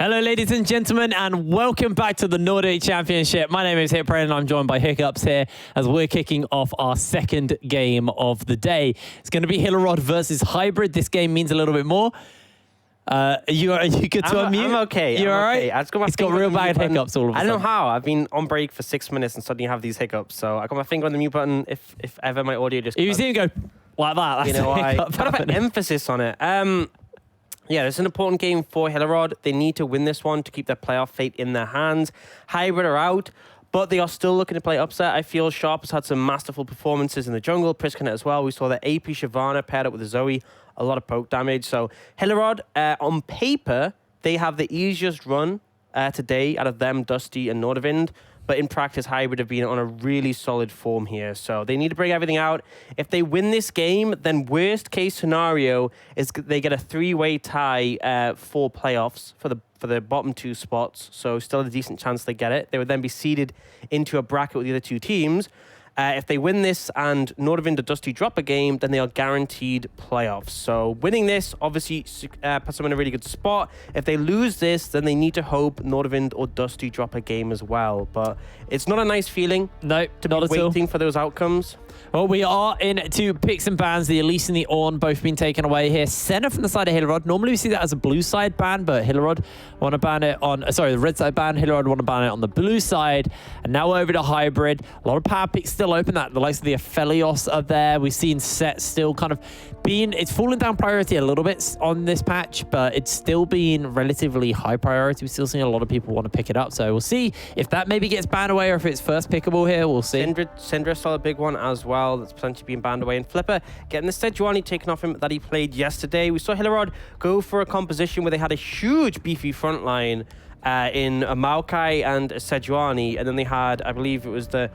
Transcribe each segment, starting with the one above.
Hello, ladies and gentlemen, and welcome back to the Nordic Championship. My name is Hitpray, and I'm joined by Hiccups here as we're kicking off our second game of the day. It's going to be Hillerød versus Hybrid. This game means a little bit more. Are you good to unmute? I'm okay. You're all right? Okay. I just got my It's got real bad hiccups all of a I sudden. don't know how. I've been on break for 6 minutes and suddenly have these hiccups. So I got my finger on the mute button. If ever my audio just... You see him go like that. That's You know, I hiccup kind of an happening. emphasis on it. Yeah, it's an important game for Hillerød. They need to win this one to keep their playoff fate in their hands. Hybrid are out, but they are still looking to play upset. I feel Sharp has had some masterful performances in the jungle. Priskanet as well. We saw that AP Shyvana paired up with the Zoe. A lot of poke damage. So Hillerød, on paper, they have the easiest run today out of them, Dusty and Nordavind. But in practice, Hybrid have been on a really solid form here. So they need to bring everything out. If they win this game, then worst case scenario is they get a three-way tie for playoffs for the bottom two spots. So still a decent chance they get it. They would then be seeded into a bracket with the other two teams. If they win this and Nordavind or Dusty drop a game, then they are guaranteed playoffs. So winning this obviously puts them in a really good spot. If they lose this, then they need to hope Nordavind or Dusty drop a game as well. But it's not a nice feeling Nope, to not be at all. waiting for those outcomes. Well, we are into picks and bans. The Elise and the Ornn both been taken away here. Senna from the side of Hillerød. Normally we see that as a blue side ban, but Hillerød want to ban it on... Sorry, the red side ban. Hillerød want to ban it on the blue side. And now over to Hybrid. A lot of power picks still open. That the likes of the Aphelios are there. We've seen Set still kind of being... It's fallen down priority a little bit on this patch, but it's still been relatively high priority. We're still seeing a lot of people want to pick it up. So we'll see if that maybe gets banned away or if it's first pickable here. We'll see. Syndra still a big one as well. That's potentially being banned away. And Flipper getting the Sejuani taken off him that he played yesterday. We saw Hillerød go for a composition where they had a huge beefy front line in a Maokai and a Sejuani. And then they had, I believe it was the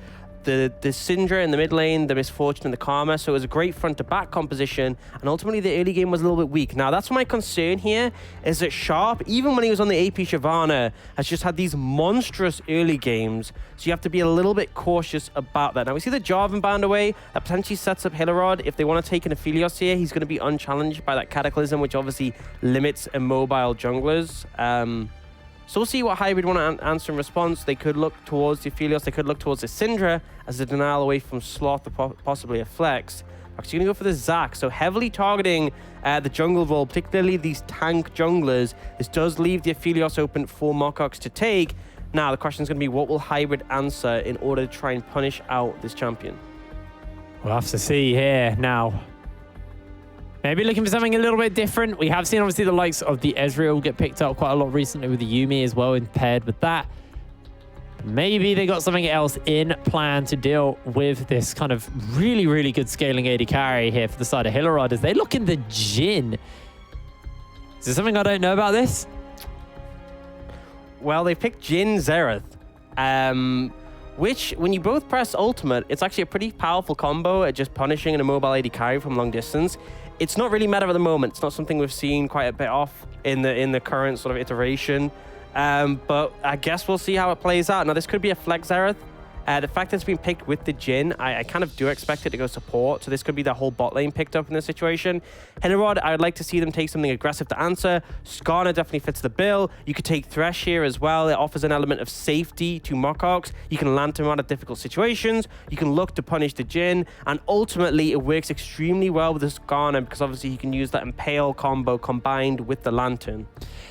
Syndra in the mid lane, the Misfortune and the Karma. So it was a great front-to-back composition, and ultimately the early game was a little bit weak. Now, that's my concern here, is that Sharp, even when he was on the AP Shyvana, has just had these monstrous early games, so you have to be a little bit cautious about that. Now, we see the Jarvan banned away. That potentially sets up Hillerød. If they want to take an Aphelios here, he's going to be unchallenged by that Cataclysm, which obviously limits immobile junglers. So we'll see what Hybrid want to answer in response. They could look towards the Aphelios. They could look towards the Syndra as a denial away from Sloth or possibly a Flex. Actually going to go for the Zac. So heavily targeting the jungle role, particularly these tank junglers. This does leave the Aphelios open for Mokox to take. Now the question is going to be, what will Hybrid answer in order to try and punish out this champion? We'll have to see here now. Maybe looking for something a little bit different. We have seen, obviously, the likes of the Ezreal get picked up quite a lot recently with the Yuumi as well, and paired with that. Maybe they got something else in plan to deal with this kind of really, really good scaling AD carry here for the side of Hillerød as they look in the Jhin. Is there something I don't know about this? Well, they picked Jhin Xerath, which, when you both press ultimate, it's actually a pretty powerful combo at just punishing an immobile AD carry from long distance. It's not really meta at the moment. It's not something we've seen quite a bit off in the current sort of iteration. But I guess we'll see how it plays out. Now, this could be a Flex Xerath. The fact that it's been picked with the Jhin, I kind of do expect it to go support. So this could be the whole bot lane picked up in this situation. Hillerød, I would like to see them take something aggressive to answer. Skarner definitely fits the bill. You could take Thresh here as well. It offers an element of safety to Mokox. You can land him out of difficult situations. You can look to punish the Jhin. And ultimately, it works extremely well with the Skarner because obviously he can use that Impale combo combined with the Lantern.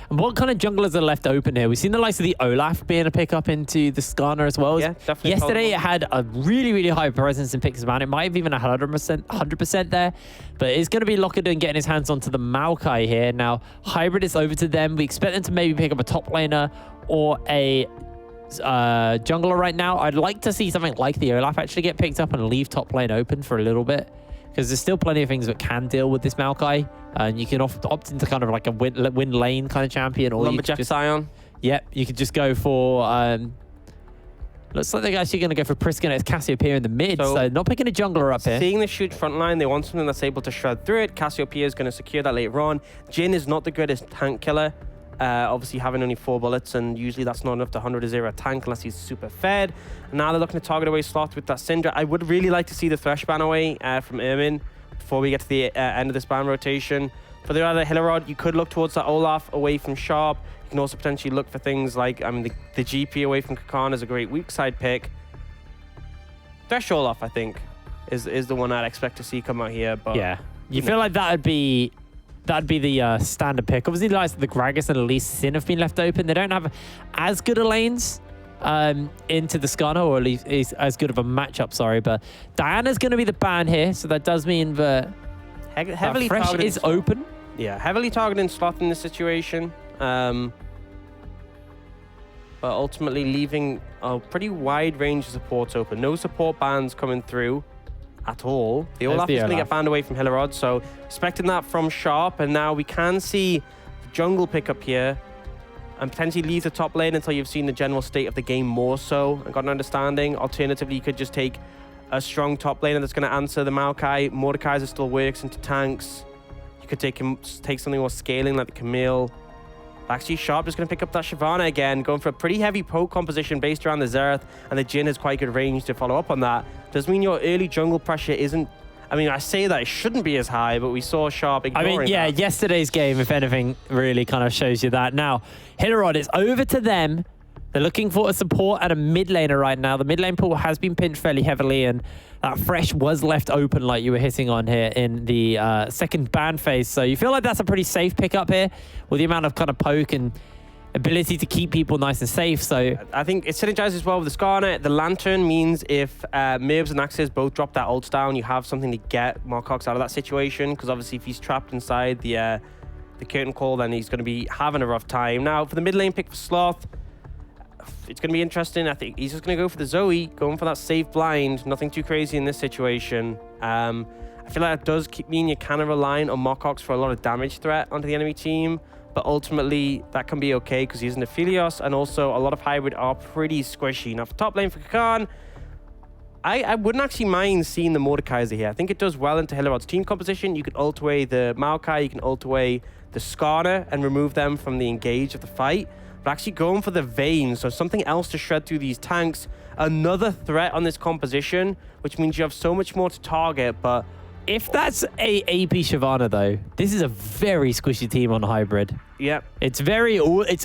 And what kind of junglers are left open here? We've seen the likes of the Olaf being a pickup into the Skarner as well. Yeah, definitely. Yesterday, it had a really, really high presence in picks and ban. It might have even 100% there, but it's going to be Lockerdon getting his hands onto the Maokai here. Now, Hybrid is over to them. We expect them to maybe pick up a top laner or a jungler right now. I'd like to see something like the Olaf actually get picked up and leave top lane open for a little bit, because there's still plenty of things that can deal with this Maokai. And you can opt into kind of like a win lane kind of champion. Or Lumberjack Scion. Yep, you could just go for... looks like they're actually going to go for Priskanet as Cassiopeia in the mid, so not picking a jungler up here. Seeing the shoot front line, they want something that's able to shred through it. Cassiopeia is going to secure that later on. Jhin is not the greatest tank killer. Obviously having only 4 bullets, and usually that's not enough to 100-0 a tank unless he's super fed. And now they're looking to target away Sloth with that Syndra. I would really like to see the Thresh ban away from Ermin before we get to the end of this ban rotation. For the other Hillerød, you could look towards that Olaf away from Sharp. You can also potentially look for things like, I mean, the GP away from Kakan is a great weak side pick. Threshold off, I think, is the one I'd expect to see come out here. But yeah, you feel like that'd be the standard pick. Obviously, like the Gragas and Elise Sin have been left open. They don't have as good a lanes into the Skarner, or at least is as good of a matchup. Sorry, but Diana's going to be the ban here, so that does mean that heavily Fresh targeted is open. Yeah, heavily targeting Sloth in this situation. But ultimately leaving a pretty wide range of supports open. No support bans coming through at all. The Olaf is going to get banned away from Hillerød, so expecting that from Sharp, and now we can see the jungle pick up here and potentially leave the top lane until you've seen the general state of the game more so and got an understanding. Alternatively, you could just take a strong top laner that's going to answer the Maokai. Mordekaiser still works into tanks. You could take something more scaling like the Camille. Actually, Sharp just going to pick up that Shyvana again, going for a pretty heavy poke composition based around the Xerath, and the Jhin has quite good range to follow up on that. Does mean your early jungle pressure isn't... I mean, I say that it shouldn't be as high, but we saw Sharp ignoring I mean, yeah, that. Yesterday's game, if anything, really kind of shows you that. Now, Hillerød, it's over to them. They're looking for a support at a mid laner right now. The mid lane pool has been pinched fairly heavily, and that Fresh was left open like you were hitting on here in the second ban phase. So you feel like that's a pretty safe pickup here with the amount of kind of poke and ability to keep people nice and safe. So I think it synergizes well with the Skarner. The Lantern means if Mirbs and Axis both drop that ults down, you have something to get Marcox out of that situation, because obviously if he's trapped inside the curtain call, then he's going to be having a rough time. Now, for the mid lane pick for Sloth, it's going to be interesting. I think he's just going to go for the Zoe, going for that safe blind. Nothing too crazy in this situation. I feel like that does mean you're kind of relying on Mocox for a lot of damage threat onto the enemy team, but ultimately that can be okay because he's an Aphelios, and also a lot of hybrid are pretty squishy. Now for top lane for Kakan, I wouldn't actually mind seeing the Mordekaiser here. I think it does well into Hillerød's team composition. You can ult away the Maokai, you can ult away the Skarner and remove them from the engage of the fight. But actually going for the Vayne, so something else to shred through these tanks. Another threat on this composition, which means you have so much more to target. But if that's a AP Shyvana, though, this is a very squishy team on hybrid. Yep. It's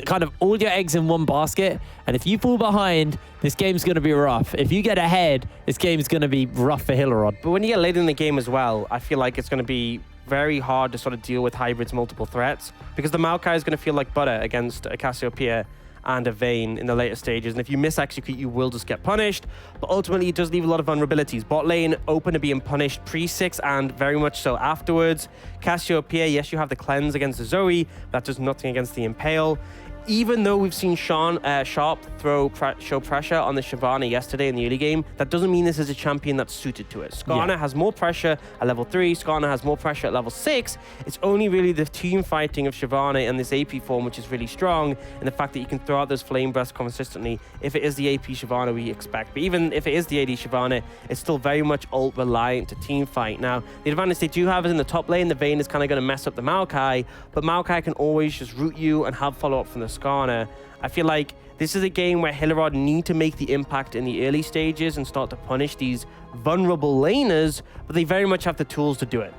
kind of all your eggs in one basket. And if you fall behind, this game's going to be rough. If you get ahead, this game's going to be rough for Hillerød. But when you get late in the game as well, I feel like it's going to be very hard to sort of deal with hybrid's multiple threats, because the Maokai is going to feel like butter against a Cassiopeia and a Vayne in the later stages, and if you miss execute, you will just get punished. But ultimately, it does leave a lot of vulnerabilities. Bot lane open to being punished pre-6 and very much so afterwards. Cassiopeia, yes, you have the cleanse against the Zoe, that does nothing against the Impale. Even though we've seen Sharp show pressure on the Shyvana yesterday in the early game, that doesn't mean this is a champion that's suited to it. Skarner has more pressure at level 3, Skarner has more pressure at level 6. It's only really the team fighting of Shyvana and this AP form which is really strong, and the fact that you can throw out those flame breaths consistently if it is the AP Shyvana we expect. But even if it is the AD Shyvana, it's still very much ult reliant to team fight. Now, the advantage they do have is in the top lane, the Vayne is kind of going to mess up the Maokai, but Maokai can always just root you and have follow-up from the Skarner. I feel like this is a game where Hillerød need to make the impact in the early stages and start to punish these vulnerable laners, but they very much have the tools to do it.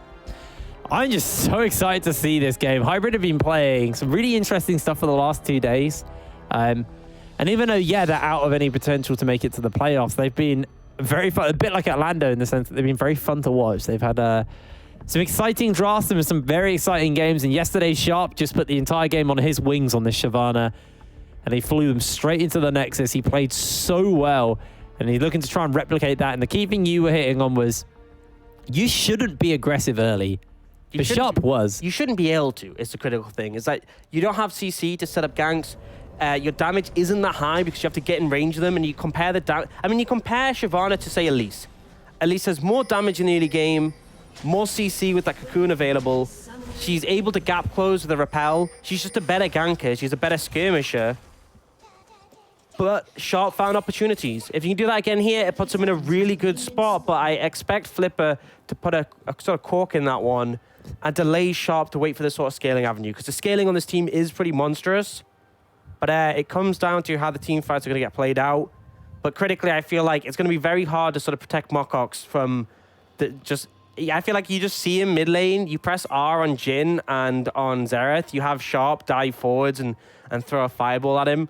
I'm just so excited to see this game. Hybrid have been playing some really interesting stuff for the last 2 days. And even though, yeah, they're out of any potential to make it to the playoffs, they've been very fun, a bit like Orlando in the sense that they've been very fun to watch. They've had some exciting drafts and some very exciting games. And yesterday, Sharp just put the entire game on his wings on this Shyvana, and he flew them straight into the Nexus. He played so well, and he's looking to try and replicate that. And the key thing you were hitting on was you shouldn't be aggressive early. But Sharp was. You shouldn't be able to. It's the critical thing. Is that you don't have CC to set up ganks. Your damage isn't that high because you have to get in range of them, and you compare the damage. I mean, you compare Shyvana to, say, Elise. Elise has more damage in the early game, more CC with that cocoon available. She's able to gap close with a repel. She's just a better ganker. She's a better skirmisher. But Sharp found opportunities. If you can do that again here, it puts him in a really good spot. But I expect Flipper to put a sort of cork in that one and delay Sharp to wait for this sort of scaling avenue, because the scaling on this team is pretty monstrous. But it comes down to how the team fights are going to get played out. But critically, I feel like it's going to be very hard to sort of protect Mocox from just Yeah, I feel like you just see him mid lane, you press R on Jhin and on Xerath, you have Sharp dive forwards and throw a fireball at him.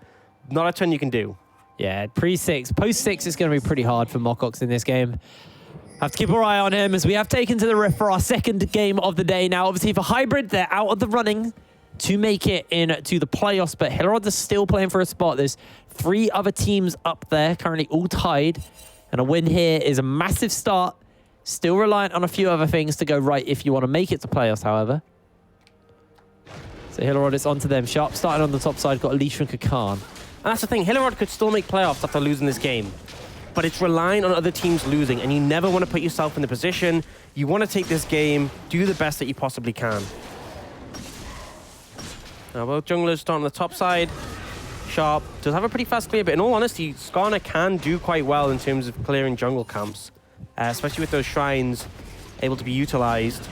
Not a ton you can do. Yeah, pre-6. Post-6 is going to be pretty hard for Mokox in this game. Have to keep our eye on him as we have taken to the Rift for our second game of the day. Now, obviously, for Hybrid, they're out of the running to make it into the playoffs, but Hillerød is still playing for a spot. There's 3 other teams up there, currently all tied, and a win here is a massive start. Still reliant on a few other things to go right if you want to make it to playoffs, however. So Hillerød is onto them. Sharp starting on the top side, got Alicia and Kakan. And that's the thing, Hillerød could still make playoffs after losing this game. But it's relying on other teams losing, and you never want to put yourself in the position. You want to take this game, do the best that you possibly can. Now, both junglers start on the top side. Sharp does have a pretty fast clear, but in all honesty, Skarner can do quite well in terms of clearing jungle camps, especially with those shrines able to be utilized.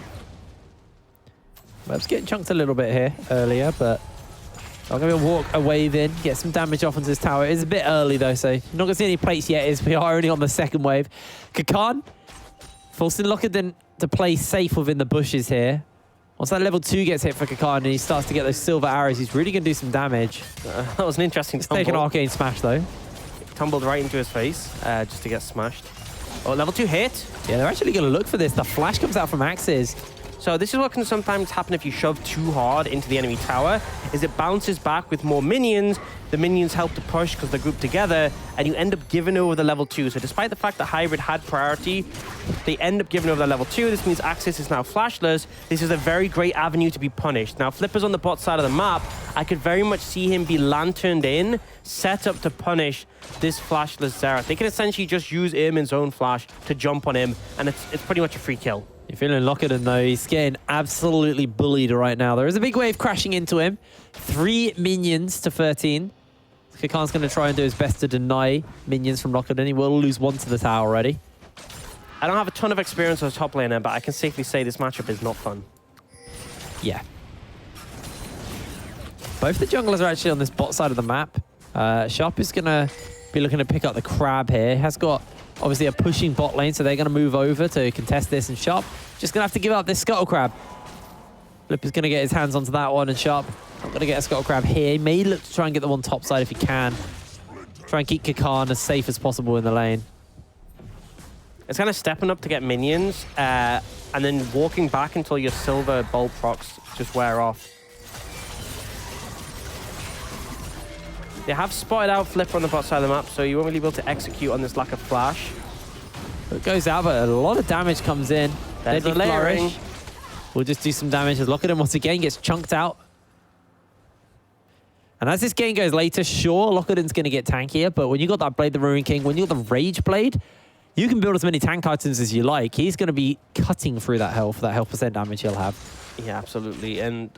Web's getting chunked a little bit here earlier, but I'm going to walk a wave in, get some damage off onto this tower. It's a bit early, though, so you're not going to see any plates yet, as we are only on the second wave. Kakan forcing Lockerdon to play safe within the bushes here. Once that level 2 gets hit for Kakan and he starts to get those silver arrows, he's really going to do some damage. That was an interesting tumble. Take an arcane smash, though. Tumbled right into his face, just to get smashed. Oh, level 2 hit. Yeah, they're actually going to look for this. The flash comes out from Axes. So this is what can sometimes happen if you shove too hard into the enemy tower, is it bounces back with more minions. The minions help to push because they're grouped together, and you end up giving over the level 2. So despite the fact that Hybrid had priority, they end up giving over the level 2. This means Axis is now flashless. This is a very great avenue to be punished. Now, Flipper's on the bot side of the map. I could very much see him be lanterned in, set up to punish this flashless Xerath. They can essentially just use Irmin's own flash to jump on him, and it's pretty much a free kill. You're feeling Lockerdon, though. He's getting absolutely bullied right now. There is a big wave crashing into him. 3 minions to 13. Kakan's going to try and do his best to deny minions from Lockerdon. He will lose 1 to the tower already. I don't have a ton of experience as a top laner, but I can safely say this matchup is not fun. Yeah. Both the junglers are actually on this bot side of the map. Sharp is going to be looking to pick up the crab here. Has got obviously a pushing bot lane, so they're going to move over to contest this, and Sharp just going to have to give up this scuttle crab. Flip is going to get his hands onto that one, and Sharp not going to get a scuttle crab here. He may look to try and get the one top side if he can. Try and keep Kakan as safe as possible in the lane. It's kind of stepping up to get minions, and then walking back until your silver bolt procs just wear off. They have spotted out Flipper on the bot side of the map, so you won't really be able to execute on this lack of flash. It goes out, but a lot of damage comes in. There's the layering. We'll just do some damage as Lockerdon once again gets chunked out. And as this game goes later, sure, Lockerdon's going to get tankier, but when you got that Blade the Ruin King, when you got the Rage Blade, you can build as many tank items as you like. He's going to be cutting through that health percent damage he'll have. Yeah, absolutely. And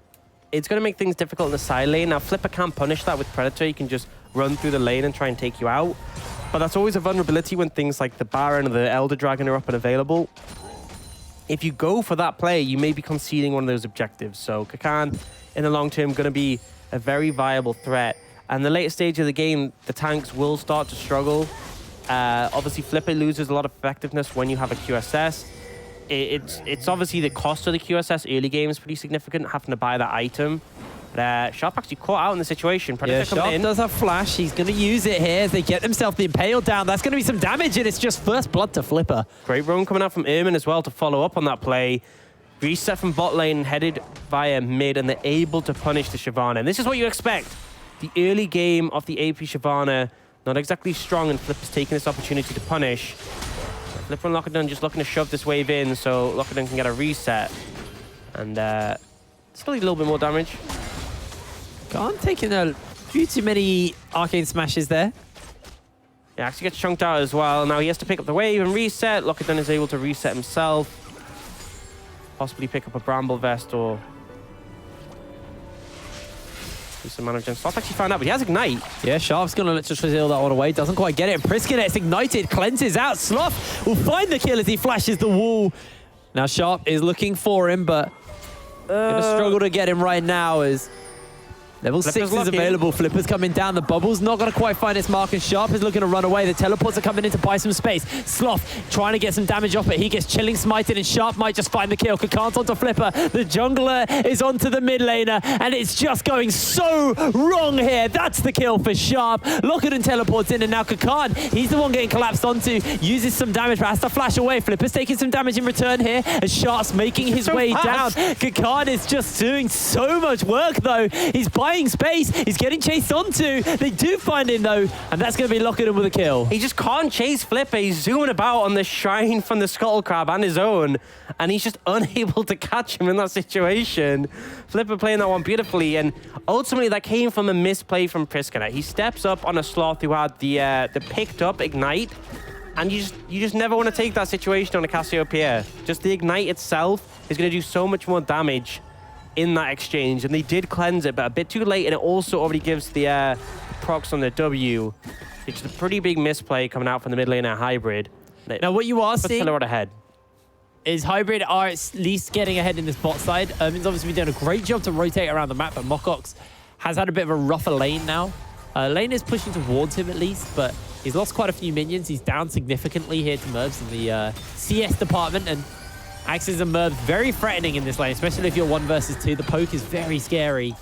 it's going to make things difficult in the side lane. Now, Flipper can't punish that with Predator. He can just run through the lane and try and take you out. But that's always a vulnerability when things like the Baron or the Elder Dragon are up and available. If you go for that play, you may be conceding one of those objectives. So Kakan, in the long term, going to be a very viable threat. And the later stage of the game, the tanks will start to struggle. Obviously, Flipper loses a lot of effectiveness when you have a QSS. It's obviously the cost of the QSS early game is pretty significant, having to buy that item. But Sharp actually caught out in the situation. Predator coming in. Sharp does have flash. He's going to use it here as they get themselves the Impale down. That's going to be some damage, and it's just first blood to Flipper. Great roam coming out from Irmin as well to follow up on that play. Reset from bot lane, headed via mid, and they're able to punish the Shyvana. And this is what you expect. The early game of the AP Shyvana, not exactly strong, and Flipper's taking this opportunity to punish. Flipper and Lockerdon just looking to shove this wave in so Lockerdon can get a reset. And still need a little bit more damage. Can't taking a few too many arcane smashes there. Yeah, actually gets chunked out as well. Now he has to pick up the wave and reset. Lockerdon is able to reset himself. Possibly pick up a Bramble Vest or do some mana gen. Sloth actually found out, but he has Ignite. Yeah, Sharp's going to just steal that one away. Doesn't quite get it. And Priskin gets ignited, cleanses out. Sloth will find the kill as he flashes the wall. Now Sharp is looking for him, but gonna struggle to get him right now as Level 6 is available. Flipper's coming down. The bubble's not going to quite find its mark, and Sharp is looking to run away. The teleports are coming in to buy some space. Sloth trying to get some damage off, but he gets chilling smited, and Sharp might just find the kill. Kakan's onto Flipper. The jungler is onto the mid laner, and it's just going so wrong here. That's the kill for Sharp. Lockett teleports in, and now Kakan, he's the one getting collapsed onto. Uses some damage, but has to flash away. Flipper's taking some damage in return here, as Sharp's making his way down. Kakan is just doing so much work, though. He's buying space. He's getting chased onto. They do find him, though, and that's going to be Lockett with a kill. He just can't chase Flipper. He's zooming about on the shrine from the Scuttle Crab and his own, and he's just unable to catch him in that situation. Flipper playing that one beautifully, and ultimately that came from a misplay from Priskana. He steps up on a Sloth who had the picked up Ignite, and you just never want to take that situation on a Cassiopeia. Just the Ignite itself is going to do so much more damage in that exchange, and they did cleanse it, but a bit too late, and it also already gives the procs on the W. It's a pretty big misplay coming out from the mid laner Hybrid. Now, what you are seeing Hillerød ahead is Hybrid are at least getting ahead in this bot side. He's obviously been doing a great job to rotate around the map, but Mokox has had a bit of a rougher lane now. Lane is pushing towards him at least, but he's lost quite a few minions. He's down significantly here to Merbs in the CS department, and Axes and Merbs very threatening in this lane, especially if you're 1 versus 2. The poke is very scary.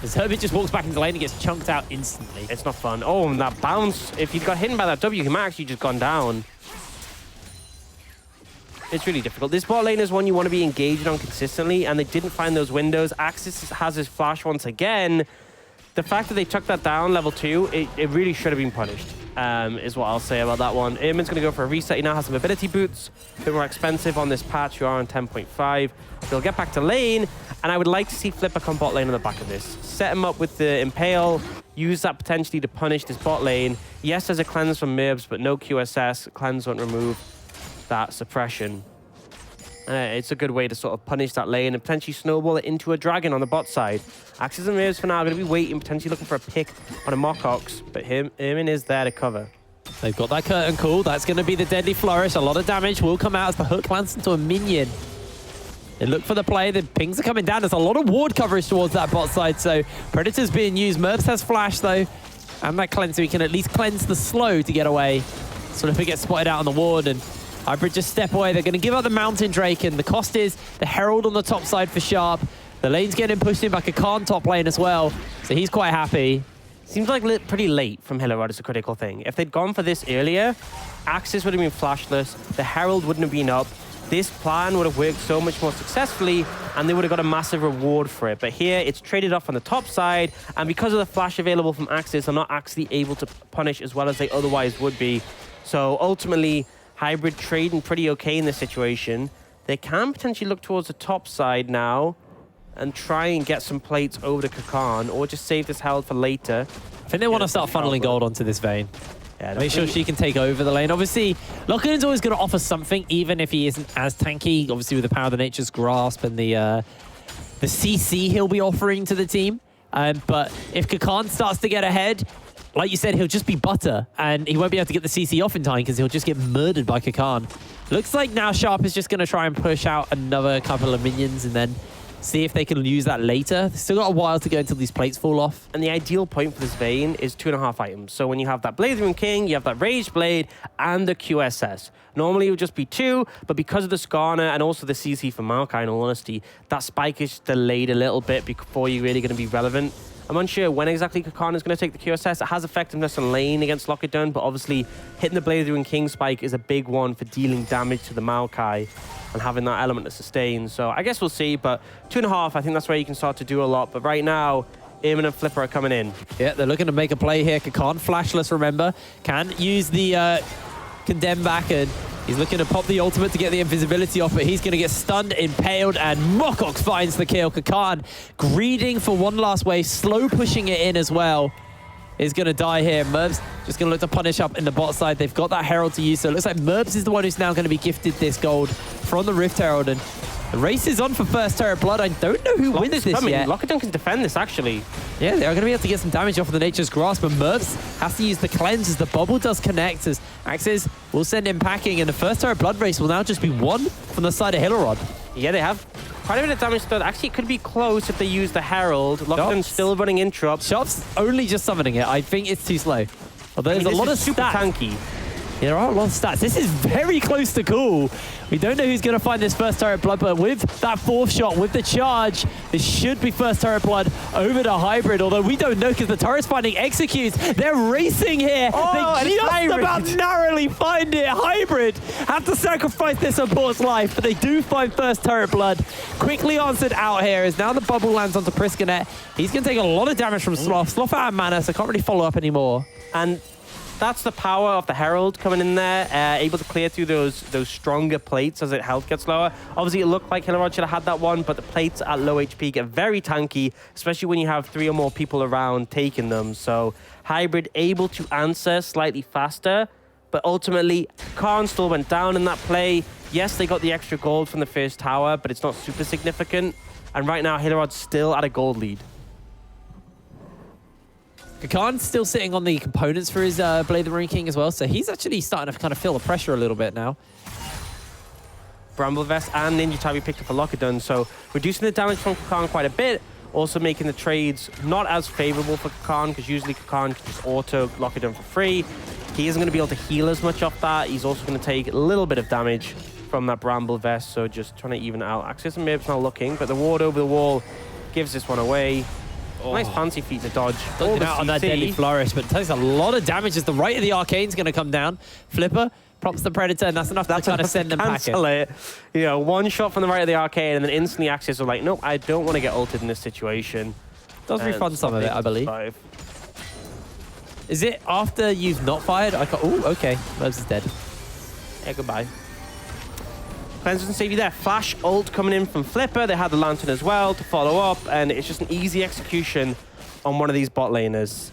As Herbert just walks back into the lane and gets chunked out instantly. It's not fun. Oh, and that bounce. If he'd got hit by that W, he might actually just gone down. It's really difficult. This bot lane is one you want to be engaged on consistently, and they didn't find those windows. Axis has his flash once again. The fact that they took that down, level 2, it really should have been punished, is what I'll say about that one. Eamon's going to go for a reset. He now has some ability boots. A bit more expensive on this patch. You are on 10.5. They'll get back to lane, and I would like to see Flipper come bot lane on the back of this. Set him up with the Impale. Use that potentially to punish this bot lane. Yes, there's a cleanse from Merbs, but no QSS. Cleanse won't remove that suppression. It's a good way to sort of punish that lane and potentially snowball it into a dragon on the bot side. Axis and Merbs for now are going to be waiting, potentially looking for a pick on a Mokox, but Eamon is there to cover. They've got that curtain call. That's going to be the deadly flourish. A lot of damage will come out as the hook lands into a minion. They look for the play. The pings are coming down. There's a lot of ward coverage towards that bot side, so Predator's being used. Merbs has flash, though, and that cleanse, so he can at least cleanse the slow to get away. So if he gets spotted out on the ward, and Hybrid just step away. They're going to give out the Mountain Drake, and the cost is the Herald on the top side for Sharp. The lane's getting pushed in by Kakan top lane as well, so he's quite happy. Seems like pretty late from Hillerød is a critical thing. If they'd gone for this earlier, Axis would have been flashless, the Herald wouldn't have been up. This plan would have worked so much more successfully, and they would have got a massive reward for it. But here, it's traded off on the top side, and because of the flash available from Axis, they're not actually able to punish as well as they otherwise would be. So ultimately, Hybrid trading pretty okay in this situation. They can potentially look towards the top side now and try and get some plates over to Kakan, or just save this Herald for later. I think they want to start funneling gold onto this Vayne. Yeah, make sure she can take over the lane. Obviously, Lockton's always going to offer something, even if he isn't as tanky. Obviously, with the power of the Nature's Grasp and the CC he'll be offering to the team. But if Kakan starts to get ahead, like you said, he'll just be butter, and he won't be able to get the CC off in time because he'll just get murdered by Kakan. Looks like now Sharp is just going to try and push out another couple of minions and then see if they can use that later. They've still got a while to go until these plates fall off. And the ideal point for this Vayne is 2.5 items. So when you have that Blade King, you have that Rage Blade, and the QSS. Normally it would just be 2, but because of the Skarner and also the CC for Maokai, in all honesty, that spike is delayed a little bit before you're really going to be relevant. I'm unsure when exactly Kakan is going to take the QSS. It has effectiveness in lane against Lockton, but obviously hitting the Blade King spike is a big one for dealing damage to the Maokai and having that element to sustain. So I guess we'll see, but 2.5, I think that's where you can start to do a lot. But right now, Eamon and Flipper are coming in. Yeah, they're looking to make a play here. Kakan, flashless, remember. Can use the Condemn back, and he's looking to pop the ultimate to get the invisibility off, but he's going to get stunned, impaled, and Mokox finds the kill. Kakan, greeding for one last wave, slow pushing it in as well, is going to die here. Merbs just going to look to punish up in the bot side. They've got that Herald to use, so it looks like Merbs is the one who's now going to be gifted this gold from the Rift Herald, and the race is on for first Terror Blood. I don't know who wins this yet. Lockton can defend this, actually. Yeah, they are going to be able to get some damage off of the Nature's Grasp, but Merbs has to use the cleanse as the bubble does connect, as Axis will send him packing, and the first Terror Blood race will now just be won from the side of Hillerød. Yeah, they have Quite a bit of damage though. Actually, it could be close if they use the Herald. Lockdown's still running interrupt. Shop's only just summoning it. I think it's too slow. Although there's a lot of super stats. tanky. There are a lot of stats. This is very close to cool. We don't know who's going to find this first turret blood, but with that 4th shot, with the charge, this should be first turret blood over to Hybrid, although we don't know because the turret's finding executes. They're racing here. Oh, they just Hybrid. about narrowly find it. Hybrid have to sacrifice their support's life, but they do find first turret blood. Quickly answered out here as now the bubble lands onto Priskanet. He's going to take a lot of damage from Sloth. Sloth out of mana, so can't really follow up anymore. And that's the power of the Herald coming in there, able to clear through those stronger plates as its health gets lower. Obviously, it looked like Hillerød should have had that one, but the plates at low HP get very tanky, especially when you have 3 or more people around taking them. So Hybrid able to answer slightly faster, but ultimately, Khan still went down in that play. Yes, they got the extra gold from the first tower, but it's not super significant. And right now, Hillerød's still at a gold lead. Khan's still sitting on the components for his Blade of the Marine King as well, so he's actually starting to kind of feel the pressure a little bit now. Bramble Vest and Ninja Tabi picked up a Lockdown, so reducing the damage from Khan quite a bit, also making the trades not as favorable for Khan, because usually Khan can just auto Lockdown for free. He isn't going to be able to heal as much off that. He's also going to take a little bit of damage from that Bramble Vest, so just trying to even it out. Axis and Mib's not looking, but the ward over the wall gives this one away. Oh. Nice fancy feat to dodge. Dodging out on that deadly flourish, but it takes a lot of damage as the right of the Arcane's going to come down. Flipper props the Predator, and that's enough to kind of send them packing. It. You know, one shot from the right of the Arcane, and then instantly Axis are like, nope, I don't want to get ulted in this situation. Does refund some of it, I believe. Is it after you've not fired? Oh, okay. Mobs is dead. Yeah, goodbye. Cleanse and save you there. Flash ult coming in from Flipper. They had the Lantern as well to follow up, and it's just an easy execution on one of these bot laners.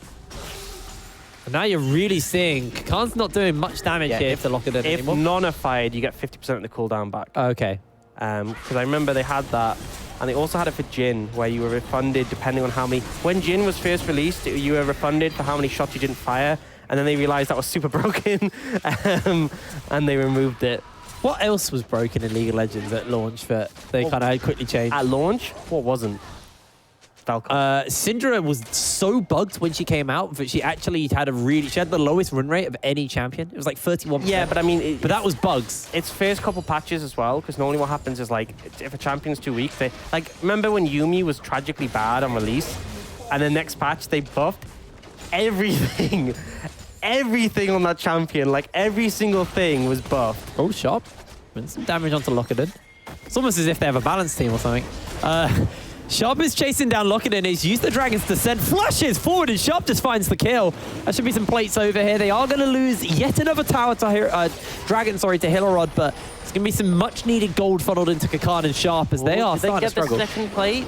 And now you're really seeing Khan's not doing much damage here to lock it in anymore. If none are fired, you get 50% of the cooldown back. Okay. Because I remember they had that, and they also had it for Jhin, where you were refunded depending on how many... When Jhin was first released, you were refunded for how many shots you didn't fire, and then they realized that was super broken, and they removed it. What else was broken in League of Legends at launch that they kind of quickly changed? At launch? What wasn't? Syndra was so bugged when she came out that she actually had she had the lowest run rate of any champion. It was like 31%. Yeah, but I mean... but that was bugs. It's first couple patches as well, because normally what happens is, like, if a champion's too weak, they... Like, remember when Yuumi was tragically bad on release? And the next patch, they buffed everything. Everything on that champion, like every single thing was buffed. Oh, Sharp. Some damage onto Lockeden. It's almost as if they have a balance team or something. Sharp is chasing down Lockeden. He's used the Dragon's Descent, flushes forward, and Sharp just finds the kill. There should be some plates over here. They are going to lose yet another tower to Dragon, to Hillerød, but it's going to be some much-needed gold funneled into Kakan and Sharp as they are starting to struggle. Did they get the second plate?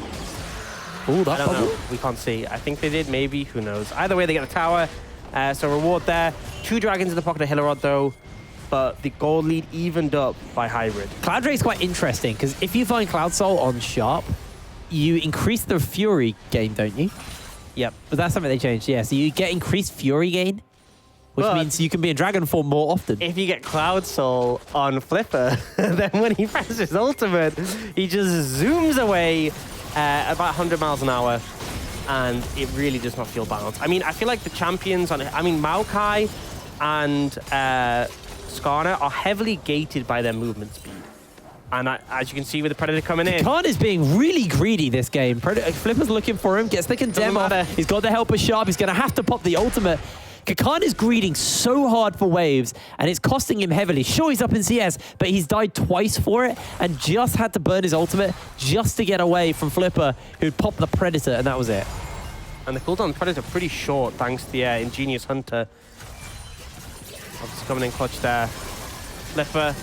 Oh, that I don't know. We can't see. I think they did, maybe. Who knows? Either way, they get the tower. So reward there. 2 dragons in the pocket of Hillerød, though. But the gold lead evened up by Hybrid. Cloud Ray is quite interesting, because if you find Cloud Soul on Sharp, you increase the Fury gain, don't you? Yep. But that's something they changed, yeah. So you get increased Fury gain, which means you can be in Dragon form more often. If you get Cloud Soul on Flipper, then when he presses ultimate, he just zooms away about 100 miles an hour. And it really does not feel balanced. I mean, I feel like the champions Maokai and Skarner are heavily gated by their movement speed. And as you can see with the Predator coming in. Khan is being really greedy this game. Flipper's looking for him, gets the condemn off. He's got the help of Sharp. He's going to have to pop the ultimate. Kakan is greeding so hard for waves, and it's costing him heavily. Sure, he's up in CS, but he's died twice for it, and just had to burn his ultimate just to get away from Flipper, who'd pop the Predator, and that was it. And the cooldown Predator pretty short, thanks to the ingenious Hunter. Obviously coming in clutch there. Flipper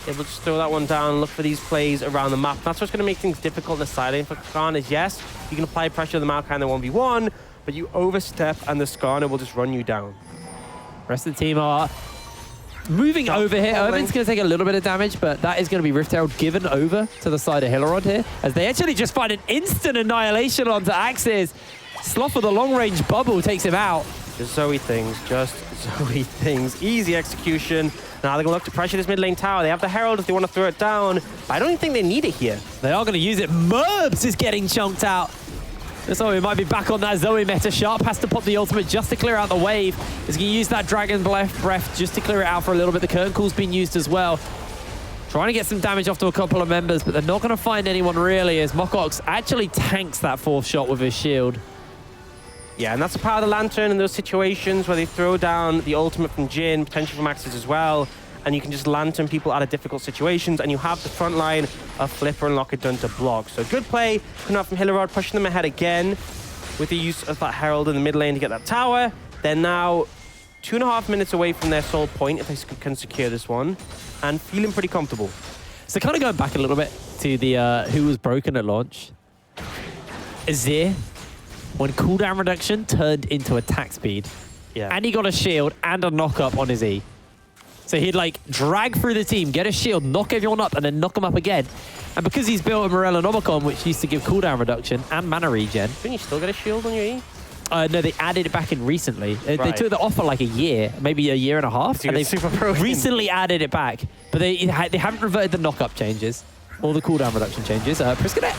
able to just throw that one down, look for these plays around the map. That's what's going to make things difficult in the side lane for Kakan is, yes, you can apply pressure to the Maokai in the 1v1, but you overstep and the Skarner will just run you down. Rest of the team are moving over here. Irvin's going to take a little bit of damage, but that is going to be Rift-Herald given over to the side of Hillerød here, as they actually just find an instant annihilation onto Axis. Sloth with a long-range bubble takes him out. Just Zoe things, Easy execution. Now they're going to look to pressure this mid lane tower. They have the Herald if they want to throw it down. But I don't even think they need it here. They are going to use it. Merbs is getting chunked out. So we might be back on that Zoe meta. Sharp has to pop the ultimate just to clear out the wave. He's going to use that Dragon Breath just to clear it out for a little bit. The Curtain Call's been used as well. Trying to get some damage off to a couple of members, but they're not going to find anyone really as Mokox actually tanks that 4th shot with his shield. Yeah, and that's the power of the Lantern in those situations where they throw down the ultimate from Jhin, potentially from Axis as well, and you can just Lantern people out of difficult situations, and you have the front line of Flipper and Lockett to block. So good play coming out from Hillerød, pushing them ahead again with the use of that Herald in the mid lane to get that tower. They're now 2.5 minutes away from their soul point if they can secure this one, and feeling pretty comfortable. So kind of going back a little bit to the who was broken at launch. Azir, when cooldown reduction turned into attack speed. Yeah. And he got a shield and a knock up on his E. So he'd like drag through the team, get a shield, knock everyone up, and then knock them up again. And because he's built a Morello Nomicon, which used to give cooldown reduction and mana regen. Didn't you still get a shield on your E? No, they added it back in recently. They Right. took it off for like a year, maybe a year and a half. So And they've super broken. recently added it back. But they haven't reverted the knock-up changes or the cooldown reduction changes. Priskanet